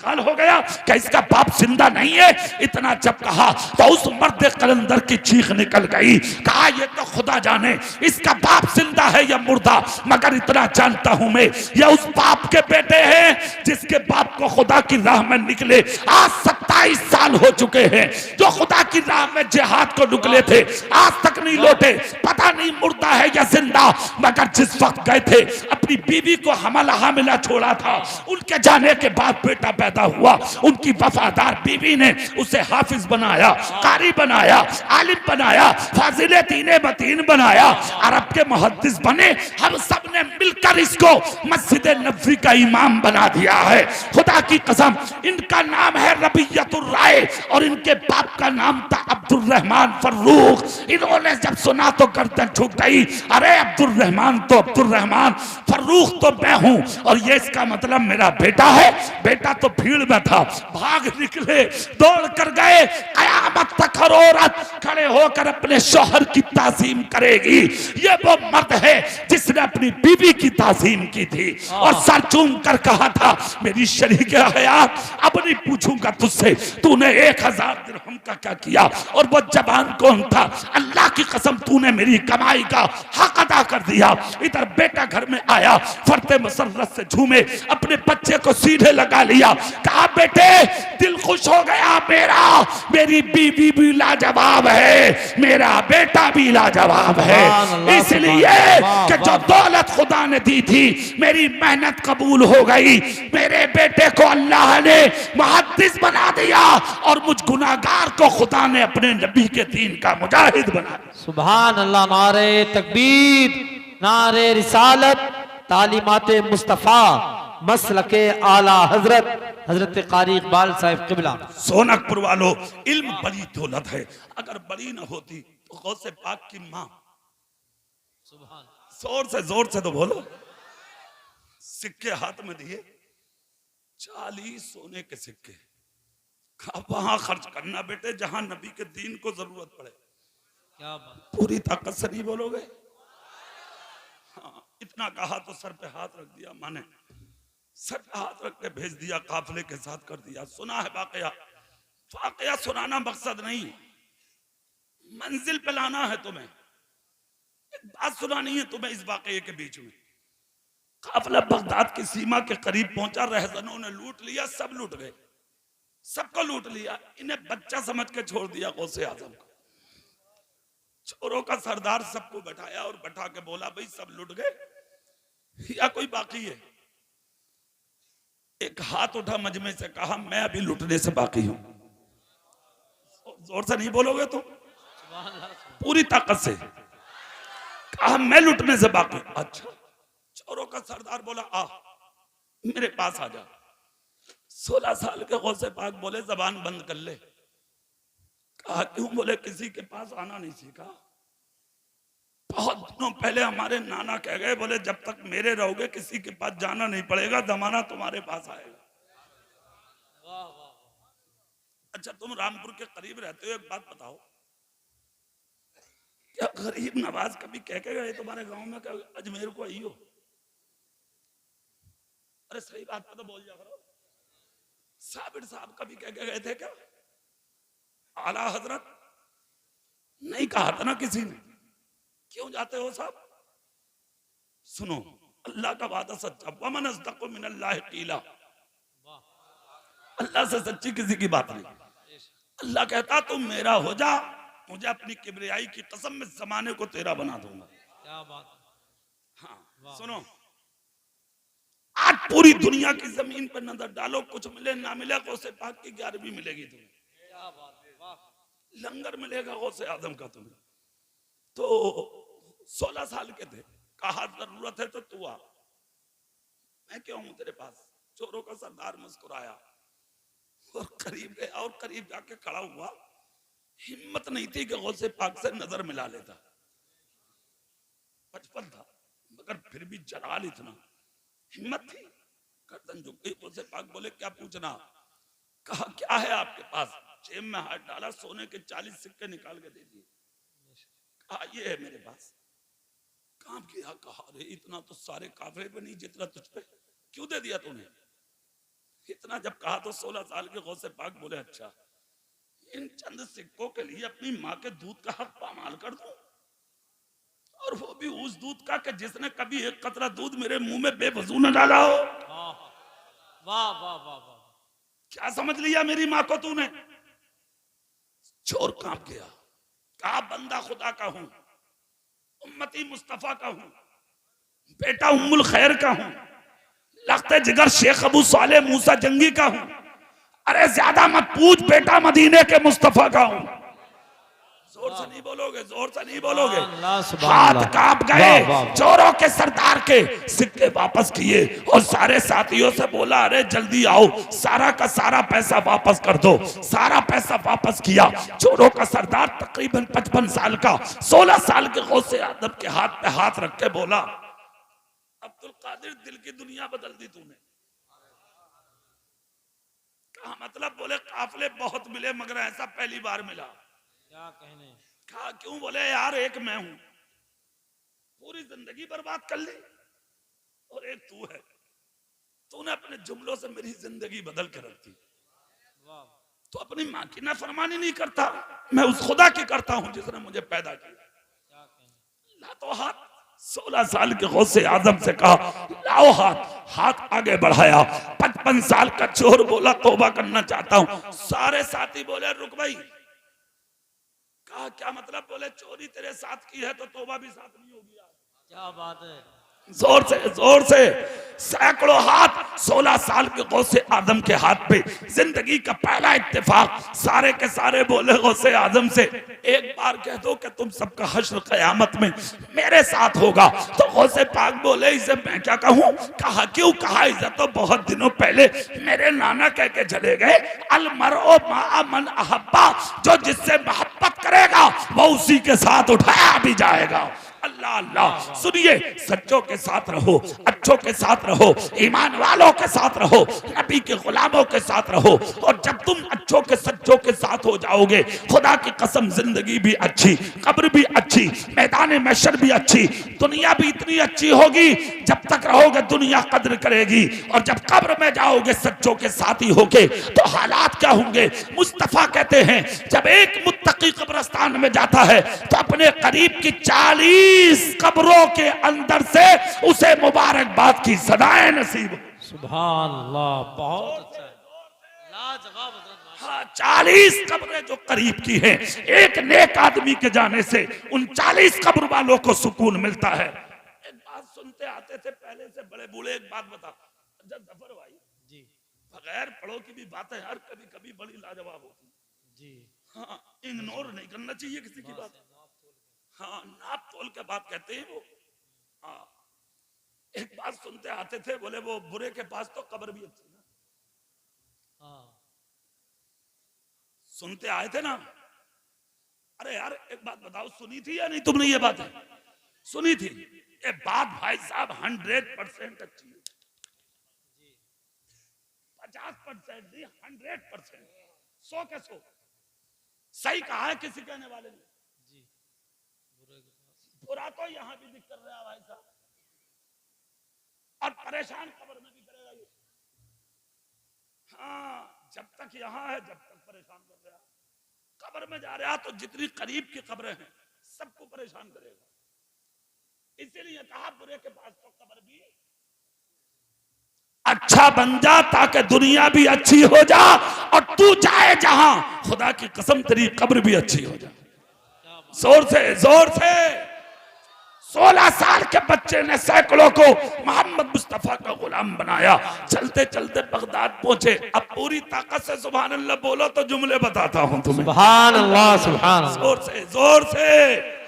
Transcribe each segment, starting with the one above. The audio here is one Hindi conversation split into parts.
काल हो गया कि इसका बाप जिंदा नहीं है। इतना जब कहा तो उस मर्द कलंदर की चीख निकल गई। कहा ये तो खुदा जाने इसका बाप जिंदा है या मुर्दा, मगर इतना जानता हूं मैं ये उस बाप के बेटे हैं जिसके बाप को खुदा की राह में निकले आज 27 साल हो चुके हैं। जो खुदा की राह में जिहाद को निकले थे आज तक नहीं लौटे। पता नहीं मुर्दा है या जिंदा, मगर जिस वक्त गए थे अपनी बीवी को हामिला छोड़ा था, उनके जाने के बाद बेटा पैदा हुआ। उनकी वफादार बीवी ने उसे हाफिज बनाया, कारी बनाया, आलिम बनाया, फाजिले दीने बतीन बनाया, अरब के मुहद्दिस बने। हम सब ने मिलकर इसको मस्जिद नबवी का इमाम बना दिया है। खुदा की कसम इनका नाम है रबियतुर राय और इनके बाप का नाम था अब्दुल रहमान फर्रुख। इन्होंने जब सुना तो गर्दन झुक गई। अरे अब्दुल रहमान तो अब्दुल रहमान, फर्रुख तो मैं हूं और ये इसका मतलब मेरा बेटा है। बेटा तो भीड़ में था, भाग निकले, दौड़ कर गए। कयामत तक हर औरत खड़े होकर अपने शौहर की ताज़ीम करेगी। ये वो मर्द है जिसने अपनी बीवी की ताज़ीम की थी और सर चूम कर कहा था मेरी शरीक हयात अब नहीं पूछूंगा तुझसे तूने 1000 दिरहम का क्या किया। और वो जबान कौन था? अल्लाह की कसम तूने मेरी कमाई का हक अदा कर दिया। इधर बेटा घर में आया, फरते मसरत से झूमे, अपने बच्चे को सीधे लगा लिया। कहा बेटे दिल खुश हो गया मेरा, मेरी बीवी भी लाजवाब है, मेरा बेटा भी लाजवाब है। इसलिए कि जो दौलत खुदा ने दी थी मेरी मेहनत कबूल हो गई। मेरे बेटे को अल्लाह ने मुहद्दिस बना दिया और मुझ गुनाहगार को खुदा ने अपने नबी के दीन का मुजाहिद बना दिया। सुभान अल्लाह। नारे तकबीर, नारे रिसालत, तालीमाते मुस्तफ़ा, मसलके आला हजरत हजरत कारी इकबाल साहिब किबला। सोनकपुर वालों, इल्म बड़ी दौलत है, अगर बड़ी न होती तो गौसे पाक की मां, जोर से तो बोलो, सिक्के हाथ में दिए 40 सोने के सिक्के। वहां खर्च करना बेटे जहां नबी के दीन को जरूरत पड़े। क्या बात। पूरी ताकत से नहीं बोलोगे? हाँ, इतना कहा तो सर पे हाथ रख दिया माने, सर पे हाथ रख के भेज दिया, काफिले के साथ कर दिया। सुना है वाकया, वाकया सुनाना मकसद नहीं, मंजिल पे लाना है तुम्हें। एक बात सुनानी है तुम्हें इस वाकये के बीच में। काफिला बगदाद की सीमा के करीब पहुंचा, रहजनों ने लूट लिया, सब लूट गए, सबको लूट लिया। इन्हें बच्चा समझ के छोड़ दिया गौसे आजम को। चोरों का सरदार सबको बैठाया और बैठा के बोला भाई सब लूट गए या कोई बाकी है? एक हाथ उठा मजमे से, कहा मैं अभी लूटने से बाकी हूं। जोर से नहीं बोलोगे तो? पूरी ताकत से कहा मैं लूटने से बाकी। अच्छा, चोरों का सरदार बोला आ मेरे पास आ जा। 16 साल के गौसे पाक बोले जबान बंद कर ले। कहा क्यों? बोले किसी के पास आना नहीं सीखा। बहुत दिनों पहले हमारे नाना कह गए, बोले जब तक मेरे रहोगे किसी के पास जाना नहीं पड़ेगा, जमाना तुम्हारे पास आएगा। अच्छा तुम रामपुर के करीब रहते हो, एक बात बताओ, क्या गरीब नवाज कभी कह के गए तुम्हारे गांव में क्या अजमेर को आई हो? अरे सही बात पे तो बोल जा करो। साबिर साहब कभी कह के गए थे क्या? आला हजरत नहीं कहा था ना किसी ने। क्यों जाते हो साहब? सुनो, अल्लाह का वादा सच्चा, वमन अस्दक़ु मिनल्लाहि क़ीला, अल्लाह से सच्ची किसी की बात नहीं। अल्लाह कहता तुम मेरा हो जा, मुझे अपनी किबरियाई की कसम में जमाने को तेरा बना दूंगा। क्या बात। हाँ सुनो, आज पूरी दुनिया की जमीन पर नजर डालो, कुछ मिले ना मिले, गौसे पाक की 11वीं मिलेगी तुम्हें। क्या बात है, वाह। लंगर मिलेगा गौसे आजम का तुम्हें। तो 16 साल के थे, कहा जरूरत है तो तू आ, मैं क्यों हूं तेरे पास। चोरों का सरदार मुस्कुराया और करीब गया और करीब जाके खड़ा हुआ। हिम्मत नहीं थी कि गौसे पाक से नजर मिला लेता, 55 था मगर फिर भी जलाल इतना, हिम्मत थी। गर्दन झुक गई। गौसे पाक बोले क्या पूछना? कहा क्या है आपके पास? जेब में हाथ डाला, सोने के 40 सिक्के निकाल के दे दिए। कहा ये है मेरे पास। काम किया। कहा अरे इतना तो सारे काफिले पे नहीं जितना तुझ पे, क्यों दे दिया तूने? इतना जब कहा तो 16 साल के गौसे पाक बोले अच्छा इन चंद सिक्कों के लिए अपनी माँ के दूध का हक पामाल कर दूं, और वो भी उस दूध का कि जिसने कभी एक कतरा दूध मेरे मुंह में बेवजू न डाला हो। वाह वाह वाह वाह, क्या समझ लिया मेरी माँ को तूने? चोर कांप गया, कहा बंदा खुदा का हूं, उम्मती मुस्तफा का हूं, बेटा उम्मुल खैर का हूं, लख्ते जिगर शेख अबू साले मूसा जंगी का हूं। अरे ज्यादा मत पूछ, बेटा मदीने के मुस्तफा का हूं। जोर से नहीं बोलोगे, जोर से नहीं बोलोगे। हाथ कांप गए। चोरों के सरदार के सिक्के वापस किए और सारे साथियों से बोला अरे जल्दी आओ, सारा का सारा पैसा वापस कर दो। सारा पैसा वापस किया। चोरों का सरदार तकरीबन 55 साल का 16 साल के गौसे आदम के हाथ पे हाथ रख के बोला अब्दुल कादिर दिल की दुनिया बदल दी तूने। कहा मतलब? बोले काफले बहुत मिले मगर ऐसा पहली बार मिला। क्या कहने? कहा क्यों? बोले यार एक मैं हूं, पूरी जिंदगी बर्बाद कर ली, और एक तू है, तूने अपने जुमलों से मेरी जिंदगी बदल कर रख दी। तो अपनी माँ की नाफरमानी नहीं करता, मैं उस खुदा की करता हूं जिसने मुझे पैदा किया। ला तो हाथ। 16 साल के गौसे आजम से कहा लाओ हाथ। हाथ आगे बढ़ाया। 55 साल का चोर बोला तौबा करना चाहता हूं। सारे साथी बोले रुक भाई। कहा क्या मतलब? बोले चोरी तेरे साथ की है तो तौबा भी साथ नहीं होगी। क्या बात है? जोर से जोर से। सैकड़ों हाथ 16 साल के गौसे आदम के हाथ पे। जिंदगी का पहला इत्तेफाक। सारे के सारे बोले गौसे आदम से एक बार कह दो कि तुम सबका हश्र क़यामत में मेरे साथ होगा। तो गौसे पाक बोले इसे मैं क्या कहूं? कहा क्यों? कहा इसे तो बहुत दिनों पहले मेरे नाना कह के चले गए अल मरओ मा मन अहब्बा, जो जिससे मोहब्बत करेगा वो उसी के साथ उठाया भी जाएगा। अल्लाह अल्लाह। सुनिए, सच्चों के साथ रहो, अच्छों के साथ रहो, ईमान वालों के साथ रहो, नबी के गुलामों के साथ रहो, और जब तुम अच्छों के सच्चों के साथ हो जाओगे, खुदा की कसम जिंदगी भी अच्छी, कब्र भी अच्छी, मैदान महशर भी अच्छी, दुनिया भी इतनी अच्छी होगी। जब तक रहोगे दुनिया कद्र करेगी, और जब कब्र में जाओगे सच्चों के साथ ही होगे तो हालात क्या होंगे? मुस्तफा कहते हैं जब एक मुत्तकी कब्रिस्तान में जाता है तो अपने करीब की 40 कब्रों के अंदर से उसे मुबारकबाद की सदाएं नसीब। सुभान अल्लाह, बहुत अच्छा है, लाजवाब। हाँ, 40 कब्रें जो करीब की हैं, एक नेक आदमी के जाने से उन 40 कब्र वालों को सुकून मिलता है। एक बात सुनते आते थे पहले से बड़े बूढ़े, एक बात बता जफर भाई जी, बगैर पढ़ो की भी बातें हर कभी कभी बड़ी लाजवाब होती जी। हाँ, इग्नोर नहीं करना चाहिए किसी की बात। हाँ, नाप तोल के बात कहते हैं वो। हाँ, एक बात सुनते आते थे, बोले वो बुरे के पास तो कब्र भी अच्छी ना। हाँ, सुनते आए थे ना। अरे यार एक बात बताओ, सुनी थी या नहीं तुमने? ये बात सुनी थी? ये बात भाई साहब 100% अच्छी है। 50% नहीं, 100%, 100 के 100 सही कहा है किसी कहने वाले ने। बुरा तो यहां भी दिख कर रहा है भाई साहब, और परेशान कब्र में भी करेगा ये। हाँ, जब तक यहां है जब तक परेशान कर रहा है, कब्र में जा रहा तो जितनी करीब की कब्रें हैं सबको परेशान करेगा। इसीलिए कहा बुरे के पास तो कब्र भी अच्छा बन जा ताकि दुनिया भी अच्छी हो जा, और तू जाए जहां खुदा की कसम तेरी कब्र भी अच्छी हो जा। जोर से जोर से। 16 साल के बच्चे ने सैकड़ों को मोहम्मद मुस्तफा का गुलाम बनाया। चलते चलते बगदाद पहुंचे। अब पूरी ताकत से सुभान अल्लाह बोलो तो जुमले बताता हूं तुम्हें। सुभान अल्लाह, सुभान अल्लाह। जोर से जोर से।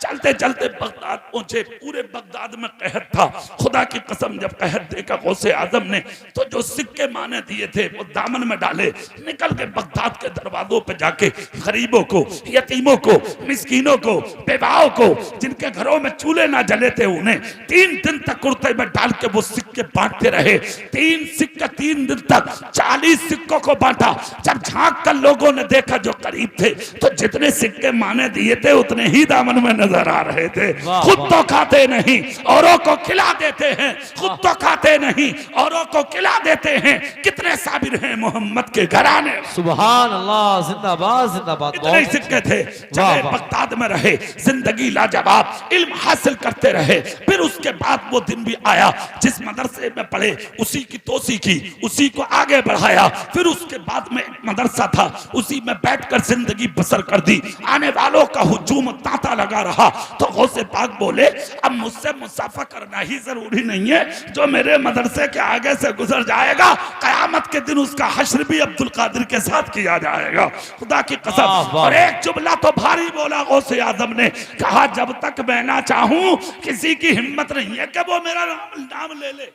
चलते चलते बगदाद पहुंचे। पूरे बगदाद में कहत था। खुदा की कसम जब कहत देखा गौसे आजम ने तो जो सिक्के माने दिए थे वो दामन में डाले, निकल के बगदाद के दरवाजों पे जाके गरीबों को, यतीमों को, मिस्कीनों को, बेवाओं को, जिनके घरों में चूल्हे ना जले थे, उन्हें 3 दिन तक कुर्ते में डाल के वो सिक्के बांटते रहे। 3 दिन तक 40 सिक्कों को बांटा। जब झांक कर लोगों ने देखा जो करीब थे, तो जितने सिक्के माने दिए थे उतने ही दामन में नजर आ रहे थे। खुद तो खाते नहीं, औरों को खिला देते हैं, खुद तो खाते नहीं, औरों को खिला देते हैं। कितने साबिर हैं मोहम्मद के घराने। सुभान अल्लाह, जिंदाबाद जिंदाबाद। इतने सिक्के थे। चले बगदाद में रहे, जिंदगी लाजवाब, इल्म हासिल करते रहे। फिर उसके बाद वो दिन भी आया जिस मदरसे में पढ़े उसी की तोसी की, उसी को आगे बढ़ाया। फिर उसके बाद में एक मदरसा था, उसी में बैठकर जिंदगी बसर कर दी। आने वालों का हुजूम तांता लगा रहा तो गौसे पाक बोले अब मुझसे मुसाफा करना ही जरूरी नहीं है, जो मेरे मदरसे के आगे से गुजर जाएगा कयामत के दिन उसका हश्र भी अब्दुल कादिर के साथ किया जाएगा। खुदा की कसम। और एक जुमला तो भारी बोला गौसे आजम ने, कहा जब तक मैं ना चाहूं किसी की हिम्मत नहीं है कि वो मेरा नाम ले ले।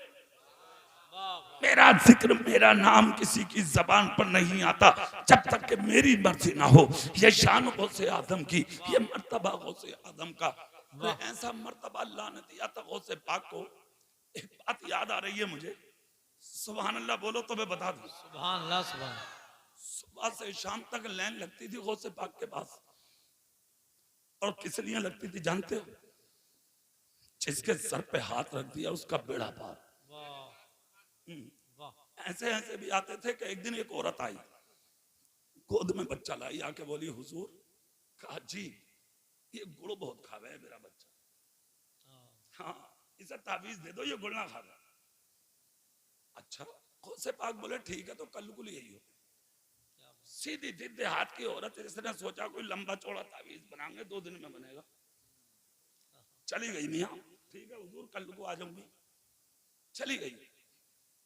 मेरा जिक्र, मेरा नाम किसी की जबान पर नहीं आता जब तक कि मेरी मर्जी ना हो। ये शान गौसे आदम की, ये मर्तबा गौसे आदम का। ऐसा मर्तबा अल्लाह ने दिया था गौसे पाक को। एक बात याद आ रही है मुझे, सुभान अल्लाह बोलो तो मैं बता दूं। सुभान अल्लाह, सुभान। सुबह से शाम तक लाइन लगती थी गौसे पाक के पास, और किस लिए लगती थी जानते हो? जिसके सर पे हाथ रख दिया उसका बेड़ा पार। ऐसे ऐसे भी आते थे कि एक दिन एक औरत आई, गोद में बच्चा लाई, आके बोली हुजूर, कहा जी ये गुड़ बहुत खावे है मेरा बच्चा, हाँ इसे ताबीज दे दो, ये गुड़ ना खावे। अच्छा, गौसे पाक बोले ठीक है तो कल को यही हो। सीधी सीधे हाथ की औरत, इसने सोचा कोई लंबा चौड़ा ताबीज बनाएंगे 2 दिन में बनेगा। चली गई मियाँ, ठीक है हुजूर कल को आ जाऊंगी। चली गई,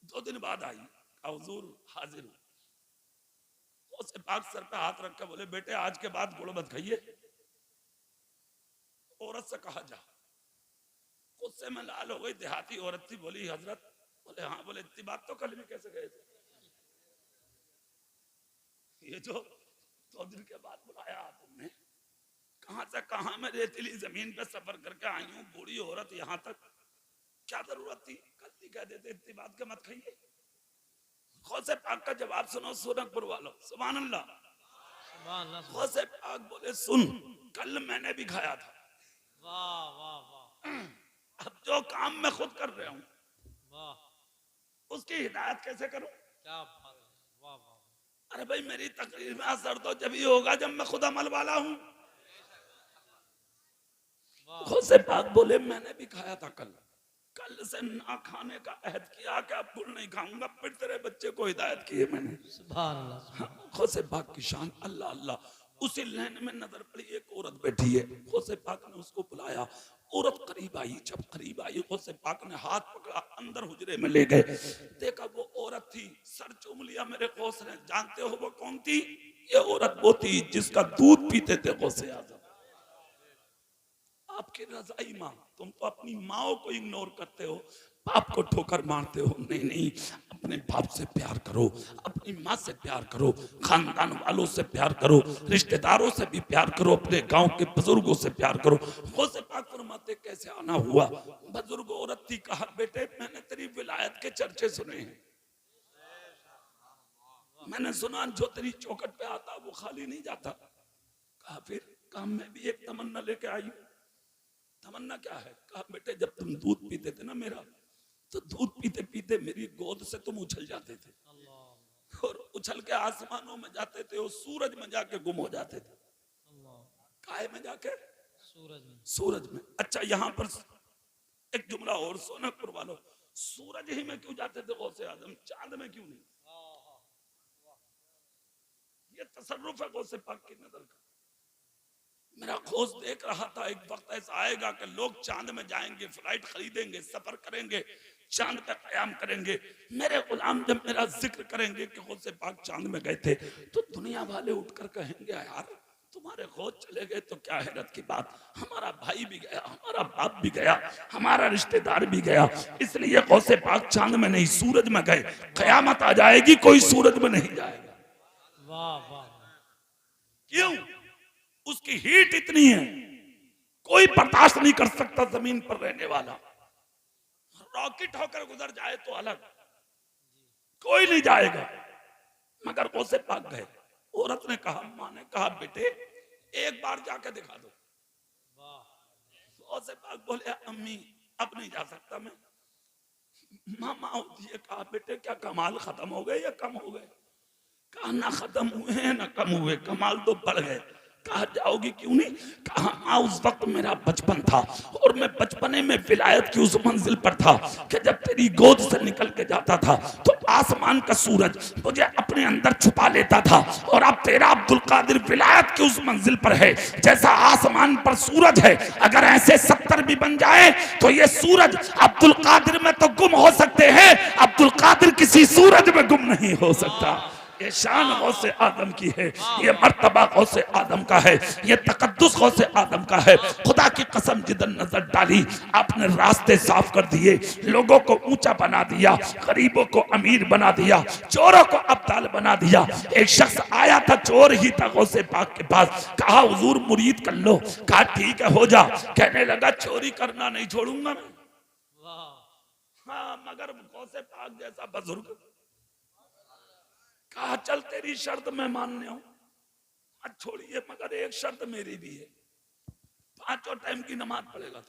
2 दिन बाद आई, हुजूर हाजिर हूं। गौसे पाक सर पे हाथ रख के बोले बेटे आज के बाद गुड़ मत खाइए। औरत से कहा जा। गुस्से में लाल हो गई, देहाती औरत थी, बोली हजरत, बोले हाँ, बोले इतनी बात तो कल भी कैसे गए थे? ये जो 2 दिन के बाद बुलाया तुमने, कहां से कहां में रेतीली जमीन पे सफर करके आई हूँ, बूढ़ी औरत यहाँ तक, क्या जरूरत थी? कल भी कह देते इतनी बात के मत खाइए। गौसे पाक का जवाब सुनो सोनकपुर वालों, सुभान अल्लाह। गौसे पाक बोले सुन, कल मैंने भी खाया था। वाह वाह वाह। अब जो काम मैं खुद कर रहा हूँ वाह, उसकी हिदायत कैसे करूं? क्या बात है, वाह वाह। अरे भाई मेरी तकरीर में असर तो जब ही होगा जब मैं खुद अमल वाला हूँ। गौसे पाक बोले मैंने भी खाया था कल, कल से ना खाने का अहद किया कि अब गुड़ नहीं खाऊंगा, फिर तेरे बच्चे को हिदायत की है मैंने। सुभान अल्लाह। गौसे पाक की शान, अल्लाह अल्लाह। उसी लाइन में नजर पड़ी, एक औरत बैठी है, गौसे पाक ने उसको बुलाया। औरत करीब आई, जब करीब आई गौसे पाक ने हाथ पकड़ा, अंदर हुजरे में ले गए। देखा वो औरत थी, सर चूम लिया मेरे गौस ने। जानते हो वो कौन थी? ये औरत वो थी जिसका दूध पीते थे गौसे आजम। आपकी रजाई माँ, तुम तो अपनी माँ को इग्नोर करते हो, बाप को ठोकर मारते हो। नहीं नहीं, अपने बाप से प्यार करो, अपनी माँ से प्यार करो, खानदान वालों से प्यार करो, रिश्तेदारों से भी प्यार करो, अपने गांव के बुजुर्गों से प्यार करो। गौसे पाक फरमाते कैसे आना हुआ? बुजुर्ग औरत थी, कहा बेटे मैंने तेरी विलायत के चर्चे सुने हैं, मैंने सुना जो तेरी चौखट पे आता वो खाली नहीं जाता। कहा फिर? कहा मैं भी एक तमन्ना लेके आई हूँ। तमन्ना क्या है? कहा बेटे जब तुम दूध पीते थे ना मेरा, तो दूध पीते पीते मेरी गोद से तुम उछल जाते थे, और उछल के आसमानों में जाते थे, और सूरज में जाके गुम हो जाते थे। काहे में जाके? सूरज में। सूरज में। अच्छा यहाँ पर एक जुमला और, सोनकपुर वालों, सूरज ही में क्यों जाते थे गौसे आजम, चांद में क्यों नहीं? ये तसर्रुफ है गौसे पाक की नजर का। मेरा खोज देख रहा था, एक वक्त ऐसा आएगा कि लोग चांद में जाएंगे, फ्लाइट खरीदेंगे, सफर करेंगे, चांद पे कयाम करेंगे। मेरे गुलाम जब मेरा जिक्र करेंगे कि गौसे पाक चांद में गए थे, तो दुनिया वाले उठकर कहेंगे यार तुम्हारे खोज चले गए तो क्या हैरत की बात, हमारा भाई भी गया, हमारा बाप भी गया, हमारा रिश्तेदार भी गया, इसलिए गौसे पाक चांद में नहीं सूरज में गए। कयामत आ जाएगी, कोई सूरज में नहीं जाएगा। वाह वाह। क्यों? उसकी हीट इतनी है, कोई बर्दाश्त नहीं कर सकता जमीन पर रहने वाला। रॉकेट होकर गुजर जाए तो अलग, कोई नहीं जाएगा, मगर गौसे पाक गए। औरत ने कहा, माँ ने कहा, बेटे एक बार जाके दिखा दो। गौसे पाक बोले, अम्मी अब नहीं जा सकता मैं। मामा होती है, कहा बेटे क्या कमाल खत्म हो गए या कम हो गए? कहा ना खत्म हुए हैं ना कम हुए, कमाल तो बढ़ गए। कहा जाओगी क्यों नहीं? कहा हाँ, उस वक्त मेरा बचपन था और मैं बचपने में विलायत की उस मंजिल पर था कि जब तेरी गोद से निकल के जाता था तो आसमान का सूरज मुझे अपने अंदर छुपा लेता था। और अब तेरा अब्दुल कादिर विलायत की उस मंजिल पर है जैसा आसमान पर सूरज है। अगर ऐसे 70 भी बन जाए तो ये सूरज अब्दुल कादिर में तो गुम हो सकते हैं, अब्दुल कादिर किसी सूरज में गुम नहीं हो सकता। ये शान गौसे आदम की है, ये मर्तबा गौसे आदम का है, ये तकद्दुस गौसे आदम का है। खुदा की कसम जिधर नजर डाली आपने रास्ते साफ कर दिए, लोगों को ऊंचा बना दिया, गरीबों को अमीर बना दिया, चोरों को अब्दाल बना दिया। एक शख्स आया था, चोर ही था, गौसे पाक के पास, कहा हुजूर मुरीद कर लो। कहा ठीक है हो जा। कहने लगा चोरी करना नहीं छोड़ूंगा मैं। हाँ, मगर गौसे पाक जैसा बुजुर्ग। कहा चल तेरी शर्त मैं मानने हूं, छोड़िए, मगर एक शर्त मेरी भी है, 5 टाइम की नमाज पढ़ेगा।